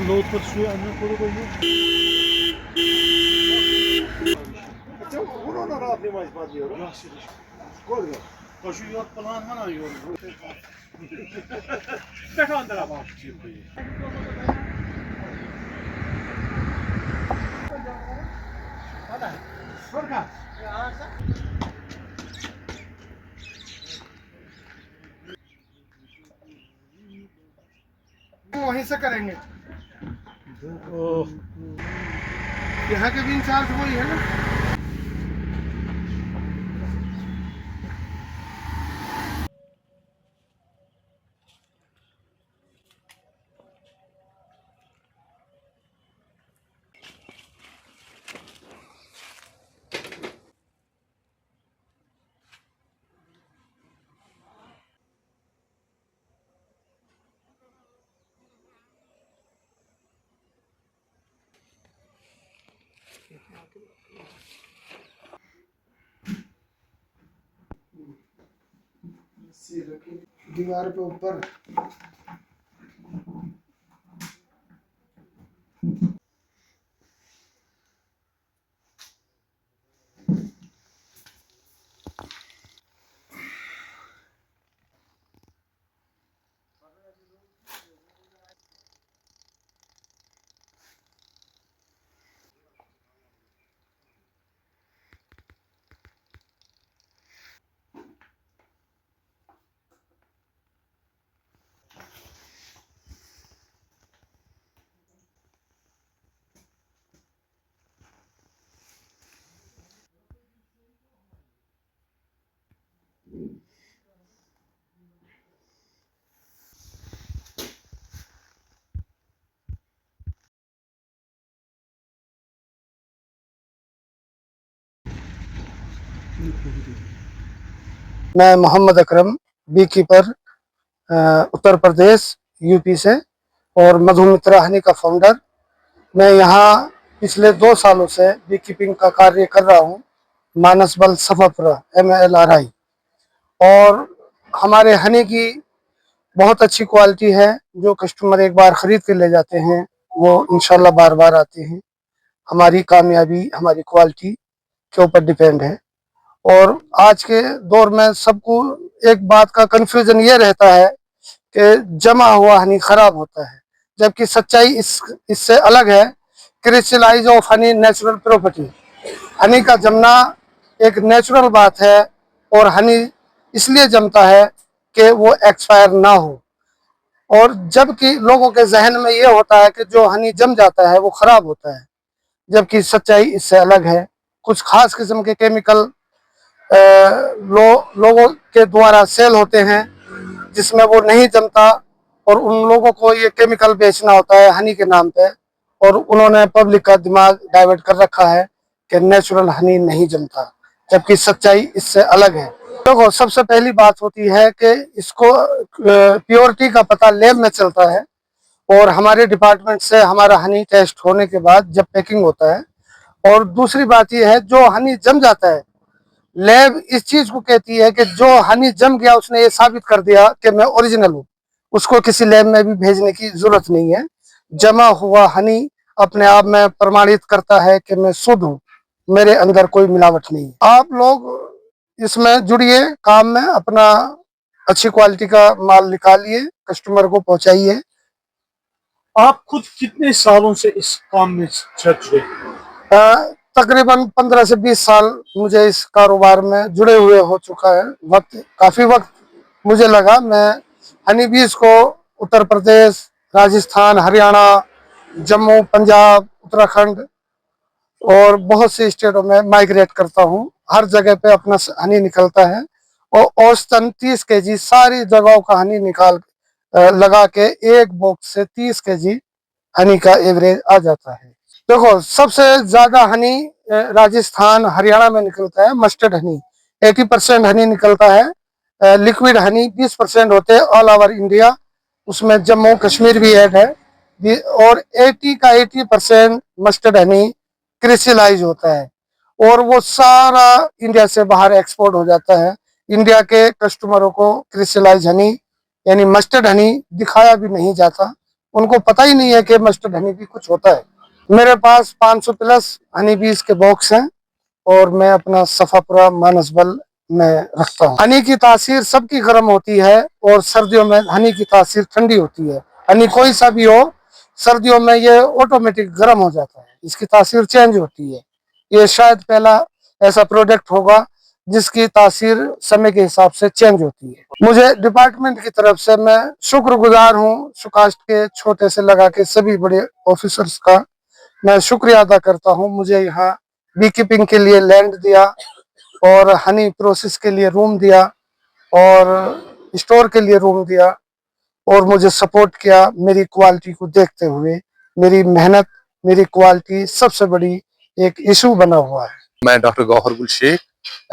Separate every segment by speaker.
Speaker 1: Loğutları suya anne koru koyuyor.
Speaker 2: Bunu da rahat imaj diyorum.
Speaker 1: Yaxşı.
Speaker 2: Koyuyor.
Speaker 1: Koşu yok falan bana yok. Ne kadar bak çıkıyor.
Speaker 2: Hadi. Furkan. वहीं से करेंगे।
Speaker 1: Oh.
Speaker 2: यहाँ के भी in charge वही है ना। दीवार पे ऊपर मैं Mohammad Akram bee keeper Uttar Pradesh UP से और मधुमित्रा हनी का फाउंडर। मैं यहाँ पिछले 2 सालों से बी कीपिंग का कार्य कर रहा हूँ, मानसबल सफापुरा MLRI। और हमारे हनी की बहुत अच्छी क्वालिटी है, जो कस्टमर एक बार खरीद के ले जाते हैं वो इंशाल्लाह बार बार आते हैं। हमारी कामयाबी हमारी क्वालिटी के ऊपर डिपेंड है। और आज के दौर में सबको एक बात का कंफ्यूजन ये रहता है कि जमा हुआ हनी खराब होता है, जबकि सच्चाई इससे अलग है। Crystallise of honey natural property. Honey का जमना एक नेचुरल बात है और हनी इसलिए जमता है कि वो एक्सपायर ना हो। और जबकि लोगों के जहन में ये होता है कि जो हनी जम जाता है वो खराब होता है, जबकि सच्चाई इससे अलग है। कुछ खास किस्म के केमिकल लोगों के द्वारा सेल होते हैं जिसमें वो नहीं जमता, और उन लोगों को ये केमिकल बेचना होता है हनी के नाम पे, और उन्होंने पब्लिक का दिमाग डाइवर्ट कर रखा है कि नेचुरल हनी नहीं जमता, जबकि सच्चाई इससे अलग है। देखो, सबसे पहली बात होती है कि इसको प्योरिटी का पता लैब में चलता है, और हमारे डिपार्टमेंट से हमारा हनी टेस्ट होने के बाद जब पैकिंग होता है। और दूसरी बात यह है, जो हनी जम जाता है, लैब इस चीज को कहती है कि जो हनी जम गया उसने ये साबित कर दिया कि मैं ओरिजिनल हूँ, उसको किसी लैब में भी भेजने की जरूरत नहीं है। जमा हुआ हनी अपने आप में प्रमाणित करता है कि मैं शुद्ध हूँ, मेरे अंदर कोई मिलावट नहीं। आप लोग इसमें जुड़िए, काम में अपना अच्छी क्वालिटी का माल निकालिए, कस्टमर को पहुंचाइए।
Speaker 1: आप खुद कितने सालों से इस काम में जुड़े?
Speaker 2: तकरीबन 15 से 20 साल मुझे इस कारोबार में जुड़े हुए हो चुका है। काफी वक्त मुझे लगा। मैं हनी बीज को उत्तर प्रदेश, राजस्थान, हरियाणा, जम्मू, पंजाब, उत्तराखंड और बहुत से स्टेटों में माइग्रेट करता हूँ। हर जगह पे अपना हनी निकलता है, और औसतन 30 केजी सारी जगहों का हनी निकाल लगा के एक बॉक्स से 30 केजी हनी का एवरेज आ जाता है। देखो, सबसे ज्यादा हनी राजस्थान, हरियाणा में निकलता है। मस्टर्ड हनी 80% हनी निकलता है। लिक्विड हनी 20% होते हैं ऑल ओवर इंडिया, उसमें जम्मू कश्मीर भी ऐड है। और 80% मस्टर्ड हनी क्रिस्टलाइज होता है, और वो सारा इंडिया से बाहर एक्सपोर्ट हो जाता है। इंडिया के कस्टमरों को क्रिस्टलाइज हनी यानी मस्टर्ड हनी दिखाया भी नहीं जाता। उनको पता ही नहीं है कि मस्टर्ड हनी भी कुछ होता है। मेरे पास 500 प्लस हनी बीज के बॉक्स हैं और मैं अपना सफापुरा मानसबल में रखता हूँ। हनी की तासीर सबकी गर्म होती है और सर्दियों में हनी की तासीर ठंडी होती है। हनी कोई सा भी हो, सर्दियों में ये ऑटोमेटिक गर्म हो जाता है, इसकी तासीर चेंज होती है। ये शायद पहला ऐसा प्रोडक्ट होगा जिसकी तासीर समय के हिसाब से चेंज होती है। मुझे डिपार्टमेंट की तरफ से मैं शुक्रगुजार हूँ, सुकास्ट के छोटे से लगा के सभी बड़े ऑफिसर्स का मैं शुक्रिया अदा करता हूँ। मुझे यहाँ बी कीपिंग के लिए लैंड दिया और हनी प्रोसेस के लिए रूम दिया और स्टोर के लिए रूम दिया और मुझे सपोर्ट किया मेरी क्वालिटी को देखते हुए। मेरी मेहनत, मेरी क्वालिटी सबसे बड़ी एक इशू बना हुआ है।
Speaker 3: मैं doctor Gauhar Gul Sheikh,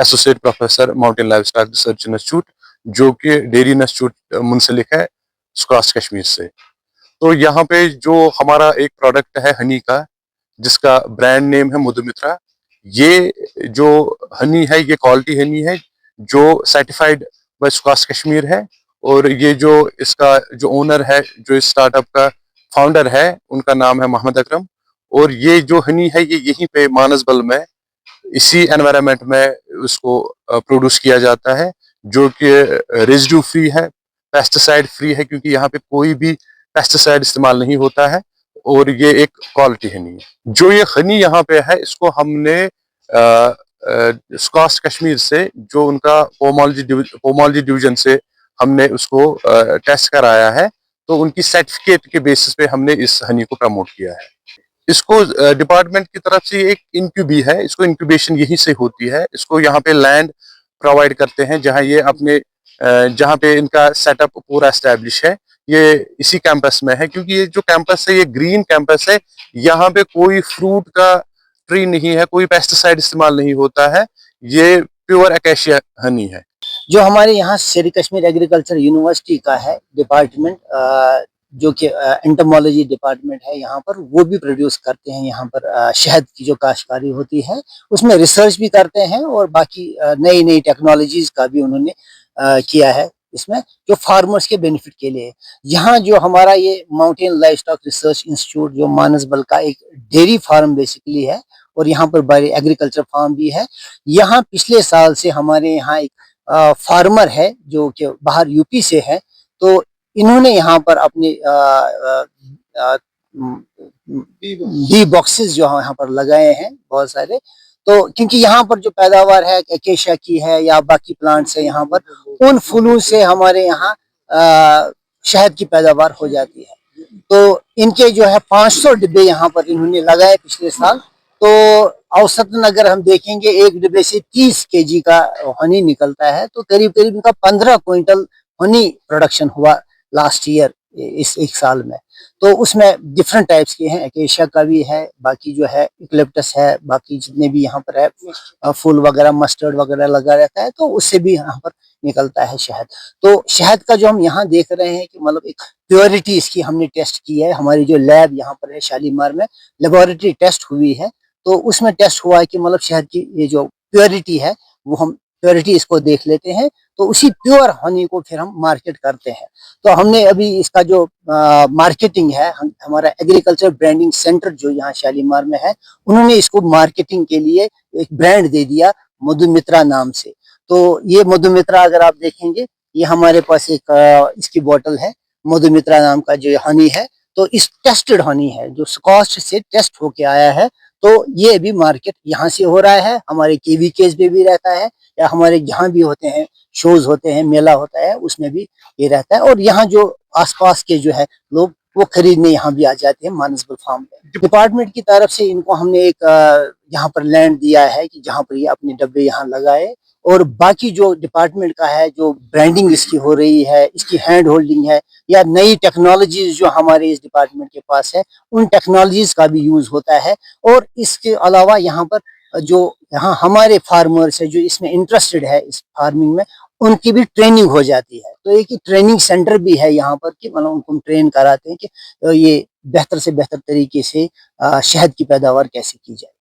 Speaker 3: associate professor mountain livestock research institute, जो कि डेयरी इंस्टीट्यूट मुंसलिक है सुकास्ट कश्मीर से। तो यहाँ पे जो हमारा एक प्रोडक्ट है हनी का, जिसका ब्रांड नेम है मधुमित्रा, ये जो हनी है ये क्वालिटी हनी है जो सर्टिफाइड बाय सुकास्ट कश्मीर है। और ये जो इसका जो ओनर है, जो इस स्टार्टअप का फाउंडर है, उनका नाम है मोहम्मद अकरम। और ये जो हनी है ये यहीं पे मानसबल में इसी एनवायरनमेंट में उसको प्रोड्यूस किया जाता है, जो कि रेजिड्यू फ्री है, पेस्टिसाइड फ्री है, क्योंकि यहाँ पे कोई भी पेस्टिसाइड इस्तेमाल नहीं होता है। और ये एक क्वालिटी हनी है। जो ये हनी यहाँ पे है, इसको हमने सुकास्ट कश्मीर से, जो उनका पोमोलॉजी डिवीजन से हमने उसको टेस्ट कराया है, तो उनकी सर्टिफिकेट के बेसिस पे हमने इस हनी को प्रमोट किया है। इसको डिपार्टमेंट की तरफ से एक इंक्यूबी है, इसको इंक्यूबेशन यहीं से होती है। इसको यहाँ पे लैंड प्रोवाइड करते हैं जहाँ ये अपने जहाँ पे इनका सेटअप पूरा एस्टेब्लिश है, ये इसी कैंपस में है। क्योंकि ये जो कैंपस है ये ग्रीन कैंपस है, यहाँ पे कोई फ्रूट का ट्री नहीं है, कोई पेस्टिसाइड इस्तेमाल नहीं होता है, ये प्योर अकेशिया हनी है।
Speaker 4: जो हमारे यहाँ शेर कश्मीर एग्रीकल्चर यूनिवर्सिटी का है डिपार्टमेंट, जो कि एंटोमोलॉजी डिपार्टमेंट है यहाँ पर, वो भी प्रोड्यूस करते हैं यहाँ पर शहद की जो काश्तकारी होती है उसमें रिसर्च भी करते हैं और बाकी नई नई टेक्नोलॉजीज का भी उन्होंने किया है इसमें, जो फार्मर्स के बेनिफिट के लिए। यहाँ जो हमारा ये माउंटेन लाइवस्टॉक रिसर्च इंस्टीट्यूट जो मानसबल का एक डेयरी फार्म बेसिकली है और यहाँ पर बड़े एग्रीकल्चर फार्म भी है। यहाँ पिछले साल से हमारे यहाँ एक फार्मर है जो कि बाहर यूपी से है, तो इन्होंने यहाँ पर अपने बी बॉक्सेस जो यहाँ पर लगाए हैं बहुत सारे। तो क्योंकि यहाँ पर जो पैदावार है एकेशिया की है या बाकी प्लांट्स है यहाँ पर, उन फूलों से हमारे यहाँ शहद की पैदावार हो जाती है। तो इनके जो है 500 डिब्बे यहाँ पर इन्होंने लगाए पिछले साल। तो औसतन अगर हम देखेंगे एक डिब्बे से 30 केजी का हनी निकलता है, तो करीब करीब इनका 15 क्विंटल हनी प्रोडक्शन हुआ लास्ट ईयर, इस एक साल में। तो उसमें डिफरेंट टाइप्स के हैं, एकेशिया का भी है, बाकी जो है इक्लिप्टस है, बाकी जितने भी यहाँ पर है फूल वगैरह मस्टर्ड वगैरह लगा रहता है, तो उससे भी यहाँ पर निकलता है शहद। तो शहद का जो हम यहाँ देख रहे हैं कि मतलब एक प्योरिटी इसकी हमने टेस्ट की है। हमारी जो लैब यहाँ पर है शालीमार में, लेबोरेटरी टेस्ट हुई है, तो उसमें टेस्ट हुआ है कि मतलब शहद की ये जो प्योरिटी है वो हम प्योरिटी इसको देख लेते हैं, तो उसी प्योर हनी को फिर हम मार्केट करते हैं। तो हमने अभी इसका जो मार्केटिंग है, हमारा एग्रीकल्चर ब्रांडिंग सेंटर जो यहाँ शालीमार में है, उन्होंने इसको मार्केटिंग के लिए एक ब्रांड दे दिया मधुमित्रा नाम से। तो ये मधुमित्रा अगर आप देखेंगे, ये हमारे पास एक इसकी बोतल है, मधुमित्रा नाम का जो हनी है। तो इस टेस्टेड हनी है जो सुकास्ट से टेस्ट होके आया है, तो ये भी मार्केट यहाँ से हो रहा है। हमारे केवीकेज में भी रहता है, या हमारे जहाँ भी होते हैं शोज होते हैं, मेला होता है, उसमें भी ये रहता है। और यहाँ जो आसपास के जो है लोग वो खरीदने यहाँ भी आ जाते हैं मानसबल फार्म में। डिपार्टमेंट की तरफ से इनको हमने एक यहाँ पर लैंड दिया है कि जहाँ पर ये अपने डब्बे यहाँ लगाए, और बाकी जो डिपार्टमेंट का है जो ब्रांडिंग इसकी हो रही है, इसकी हैंड होल्डिंग है, या नई टेक्नोलॉजीज जो हमारे इस डिपार्टमेंट के पास है, उन टेक्नोलॉजीज का भी यूज होता है। और इसके अलावा यहाँ पर जो यहाँ हमारे फार्मर्स है जो इसमें इंटरेस्टेड है इस फार्मिंग में, उनकी भी ट्रेनिंग हो जाती है। तो एक ट्रेनिंग सेंटर भी है यहाँ पर कि मतलब उनको ट्रेन कराते हैं कि ये बेहतर से बेहतर तरीके से शहद की पैदावार कैसे की जाए।